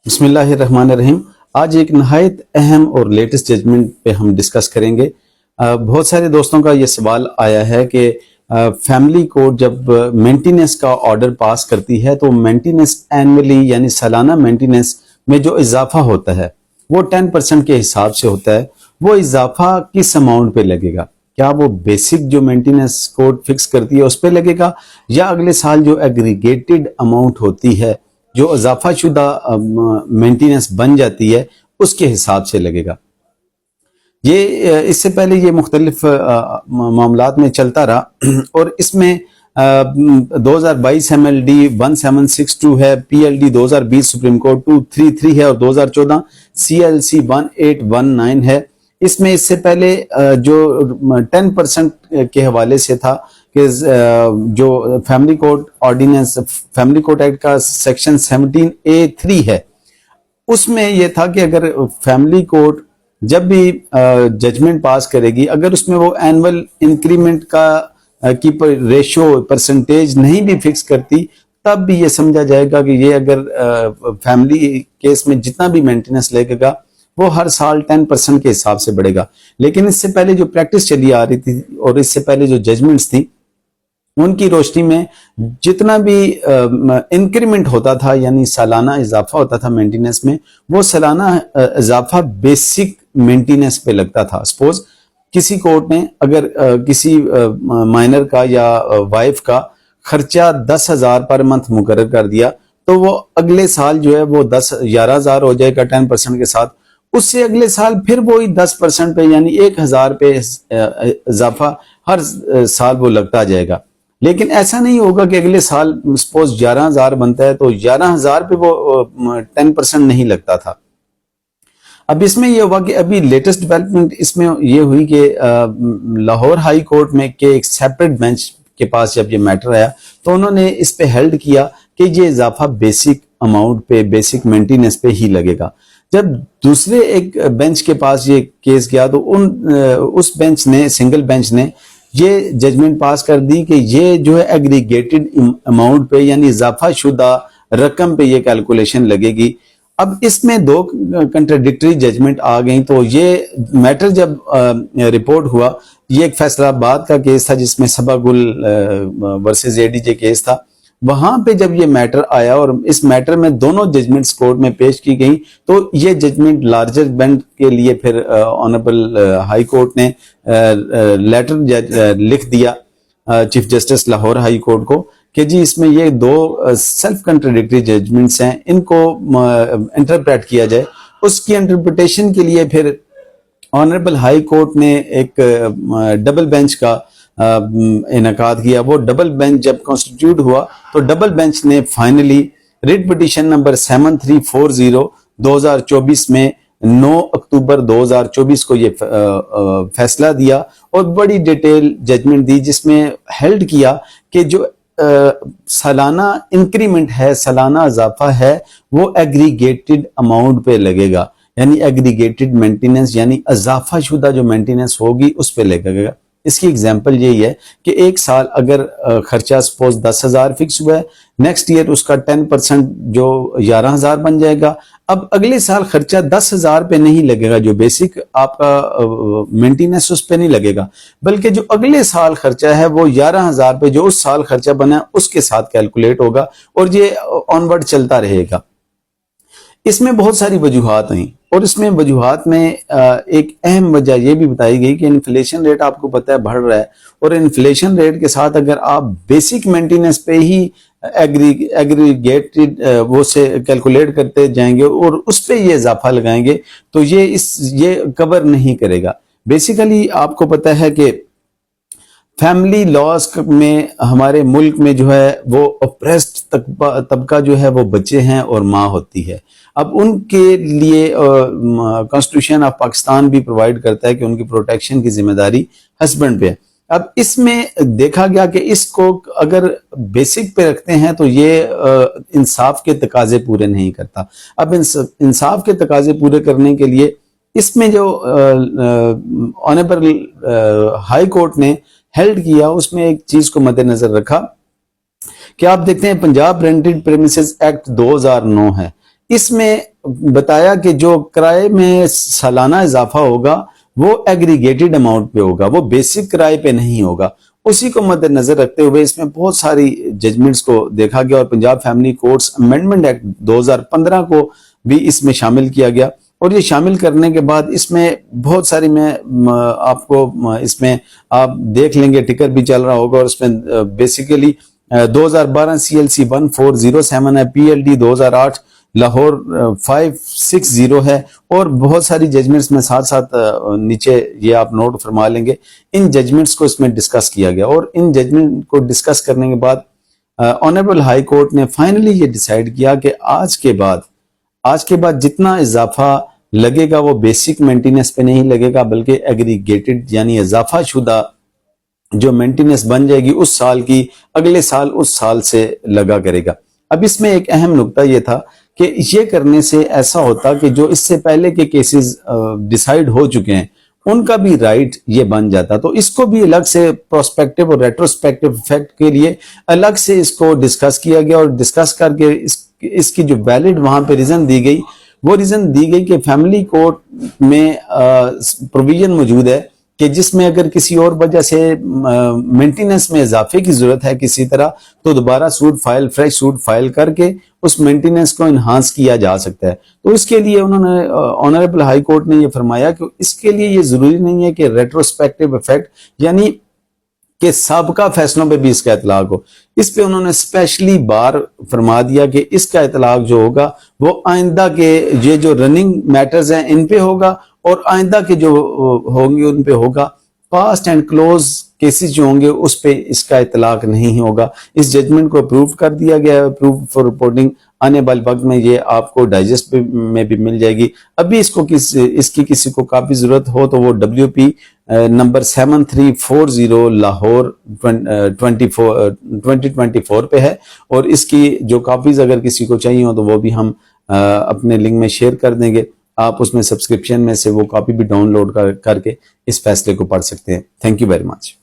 بسم اللہ الرحمن الرحیم۔ آج ایک نہایت اہم اور لیٹسٹ ججمنٹ پہ ہم ڈسکس کریں گے۔ بہت سارے دوستوں کا یہ سوال آیا ہے کہ فیملی کورٹ جب مینٹیننس کا آرڈر پاس کرتی ہے تو مینٹیننس اینولی یعنی سالانہ مینٹیننس میں جو اضافہ ہوتا ہے وہ 10% کے حساب سے ہوتا ہے، وہ اضافہ کس اماؤنٹ پہ لگے گا؟ کیا وہ بیسک جو مینٹیننس کورٹ فکس کرتی ہے اس پہ لگے گا، یا اگلے سال جو ایگریگیٹڈ اماؤنٹ ہوتی ہے جو اضافہ شدہ مینٹیننس بن جاتی ہے اس کے حساب سے لگے گا؟ یہ اس سے پہلے یہ مختلف معاملات میں چلتا رہا اور اس میں 2022 MLD 1762 ہے، PLD 2020 سپریم کورٹ 233 ہے اور 2014 CLC 1819 ہے۔ اس میں اس سے پہلے جو 10% کے حوالے سے تھا کہ جو family court ordinance family court act کا سیکشن 17A3 ہے، اس میں یہ تھا کہ اگر فیملی کورٹ جب بھی ججمنٹ پاس کرے گی، اگر اس میں وہ اینول انکریمنٹ کی ریشو پرسنٹیج نہیں بھی فکس کرتی، تب بھی یہ سمجھا جائے گا کہ یہ اگر فیملی کیس میں جتنا بھی مینٹیننس لگے گا وہ ہر سال 10% کے حساب سے بڑھے گا۔ لیکن اس سے پہلے جو پریکٹس چلی آ رہی تھی اور اس سے پہلے جو ججمنٹس تھی ان کی روشنی میں جتنا بھی انکریمنٹ ہوتا تھا یعنی سالانہ اضافہ ہوتا تھا مینٹیننس میں، وہ سالانہ اضافہ بیسک مینٹیننس پہ لگتا تھا۔ سپوز کسی کورٹ نے اگر کسی مائنر کا یا وائف کا خرچہ 10,000 پر منتھ مقرر کر دیا تو وہ اگلے سال جو ہے وہ 11,000 ہو جائے گا 10% کے ساتھ، اس سے اگلے سال پھر وہی 10% پہ یعنی 1,000 پہ اضافہ ہر سال وہ لگتا جائے گا۔ لیکن ایسا نہیں ہوگا کہ اگلے سال سپوز 11,000 بنتا ہے تو 11,000 پہ وہ 10% نہیں لگتا تھا۔ اب اس میں یہ ہوا کہ ابھی لیٹسٹ ڈیولپمنٹ اس میں یہ ہوئی کہ لاہور ہائی کورٹ میں کہ ایک سیپریٹ بینچ کے پاس جب یہ میٹر آیا تو انہوں نے اس پہ ہیلڈ کیا کہ یہ اضافہ بیسک اماؤنٹ پہ بیسک مینٹیننس پہ ہی لگے گا۔ جب دوسرے ایک بینچ کے پاس یہ کیس گیا تو اس بینچ نے سنگل بینچ نے یہ ججمنٹ پاس کر دی کہ یہ جو ہے ایگریگیٹڈ اماؤنٹ پہ یعنی اضافہ شدہ رقم پہ یہ کیلکولیشن لگے گی۔ اب اس میں دو کنٹراڈکٹری ججمنٹ آ گئیں تو یہ میٹر جب رپورٹ ہوا، یہ ایک فیصلہ آباد کا کیس تھا جس میں صبا گل ورسز ADJ کیس تھا، وہاں پہ جب یہ میٹر آیا اور اس میٹر میں دونوں ججمنٹس کورٹ میں پیش کی گئیں تو یہ ججمنٹ لارجر بینچ کے لیے پھر آنریبل ہائی کورٹ نے لیٹر لکھ دیا chief justice Lahore high court کو کہ جی اس میں یہ دو سیلف کنٹراڈکٹری ججمنٹس ہیں، ان کو انٹرپریٹ کیا جائے۔ اس کی انٹرپریٹیشن کے لیے پھر آنریبل ہائی کورٹ نے ایک ڈبل بینچ کا انعقاد کیا۔ وہ ڈبل بینچ جب کانسٹیٹیوٹ ہوا تو ڈبل بینچ نے فائنلی ریٹ پٹیشن نمبر 7340 2024 میں 9 اکتوبر 2024 کو یہ فیصلہ دیا اور بڑی ڈیٹیل ججمنٹ دی جس میں ہیلڈ کیا کہ جو سالانہ انکریمنٹ ہے، سالانہ اضافہ ہے، وہ ایگریگیٹڈ اماؤنٹ پہ لگے گا، یعنی ایگریگیٹڈ مینٹیننس یعنی اضافہ شدہ جو مینٹیننس ہوگی اس پہ لگے گا۔ اس کی ایگزامپل یہی ہے کہ ایک سال اگر خرچہ سپوز 10,000 فکس ہوا ہے، نیکسٹ ایئر اس کا 10% جو 11,000 بن جائے گا۔ اب اگلے سال خرچہ 10,000 پہ نہیں لگے گا، جو بیسک آپ کا مینٹیننس اس پہ نہیں لگے گا، بلکہ جو اگلے سال خرچہ ہے وہ 11,000 پہ جو اس سال خرچہ بنا اس کے ساتھ کیلکولیٹ ہوگا اور یہ آن ورڈ چلتا رہے گا۔ اس میں بہت ساری وجوہات ہیں اور اس میں وجوہات میں ایک اہم وجہ یہ بھی بتائی گئی کہ انفلیشن ریٹ آپ کو پتہ ہے بڑھ رہا ہے، اور انفلیشن ریٹ کے ساتھ اگر آپ بیسک مینٹیننس پہ ہی ایگریگیٹڈ وہ سے کیلکولیٹ کرتے جائیں گے اور اس پہ یہ اضافہ لگائیں گے تو یہ کور نہیں کرے گا۔ بیسیکلی آپ کو پتہ ہے کہ فیملی لاز میں ہمارے ملک میں جو ہے وہ اپریسڈ طبقہ جو ہے وہ بچے ہیں اور ماں ہوتی ہے۔ اب ان کے لیے کانسٹیٹیوشن آف پاکستان بھی پرووائڈ کرتا ہے کہ ان کی پروٹیکشن کی ذمہ داری ہسبینڈ پہ ہے۔ اب اس میں دیکھا گیا کہ اس کو اگر بیسک پہ رکھتے ہیں تو یہ انصاف کے تقاضے پورے نہیں کرتا۔ اب انصاف کے تقاضے پورے کرنے کے لیے اس میں جو آنریبل ہائی کورٹ نے ہیلڈ کیا اس میں ایک چیز کو مد نظر رکھا کہ آپ دیکھتے ہیں پنجاب رینٹڈ پریمیسز ایکٹ 2009 ہے، اس میں بتایا کہ جو کرائے میں سالانہ اضافہ ہوگا وہ ایگریگیٹڈ اماؤنٹ پہ ہوگا، وہ بیسک کرائے پہ نہیں ہوگا۔ اسی کو مد نظر رکھتے ہوئے اس میں بہت ساری ججمنٹس کو دیکھا گیا، اور Punjab family courts amendment act 2015 کو بھی اس میں شامل کیا گیا، اور یہ شامل کرنے کے بعد اس میں بہت ساری، میں آپ کو اس میں آپ دیکھ لیں گے، ٹکر بھی چل رہا ہوگا، اور اس میں بیسیکلی 2012 CLC 1407 ہے، PLD 2008 لاہور 560 ہے، اور بہت ساری ججمنٹس میں ساتھ ساتھ نیچے یہ آپ نوٹ فرما لیں گے، ان ججمنٹس کو اس میں ڈسکس کیا گیا، اور ان ججمنٹ کو ڈسکس کرنے کے بعد آنریبل ہائی کورٹ نے فائنلی یہ ڈیسائیڈ کیا کہ آج کے بعد جتنا اضافہ لگے گا وہ بیسک مینٹیننس پہ نہیں لگے گا، بلکہ ایگریگیٹڈ یعنی اضافہ شدہ جو مینٹیننس بن جائے گی اس سال کی، اگلے سال اس سال سے لگا کرے گا۔ اب اس میں ایک اہم نقطہ یہ تھا کہ یہ کرنے سے ایسا ہوتا کہ جو اس سے پہلے کے کیسز ڈیسائیڈ ہو چکے ہیں ان کا بھی رائٹ یہ بن جاتا، تو اس کو بھی الگ سے پروسپیکٹو اور ریٹروسپیکٹو افیکٹ کے لیے الگ سے اس کو ڈسکس کیا گیا، اور ڈسکس کر کے اس کی جو ویلڈ وہاں پہ ریزن دی گئی، وہ ریزن دی گئی کہ فیملی کورٹ میں پروویژن موجود ہے کہ جس میں اگر کسی اور وجہ سے مینٹیننس میں اضافے کی ضرورت ہے کسی طرح، تو دوبارہ فریش سوٹ فائل کر کے اس مینٹیننس کو انہانس کیا جا سکتا ہے۔ تو اس کے لیے انہوں نے آنریبل ہائی کورٹ نے یہ فرمایا کہ اس کے لیے یہ ضروری نہیں ہے کہ ریٹروسپیکٹو افیکٹ یعنی کہ سابقہ فیصلوں پہ بھی اس کا اطلاق ہو، اس پہ انہوں نے اسپیشلی بار فرما دیا کہ اس کا اطلاق جو ہوگا وہ آئندہ کے یہ جو رننگ میٹرز ہیں ان پہ ہوگا، اور آئندہ کے جو ہوں گے ان پہ ہوگا، پاسٹ اینڈ کلوز کیسز جو ہوں گے اس پہ اس کا اطلاق نہیں ہوگا۔ اس ججمنٹ کو اپروو کر دیا گیا ہے، اپروو فار رپورٹنگ، آنے والے وقت میں یہ آپ کو ڈائجسٹ میں بھی مل جائے گی۔ ابھی اس کی کسی کو کافی ضرورت ہو تو وہ WP نمبر 7340 لاہور 2024 پہ ہے، اور اس کی جو کاپیز اگر کسی کو چاہیے ہو تو وہ بھی ہم اپنے لنک میں شیئر کر دیں گے، آپ اس میں سبسکرپشن میں سے وہ کاپی بھی ڈاؤن لوڈ کر کے اس فیصلے کو پڑھ سکتے ہیں۔ Thank you very much.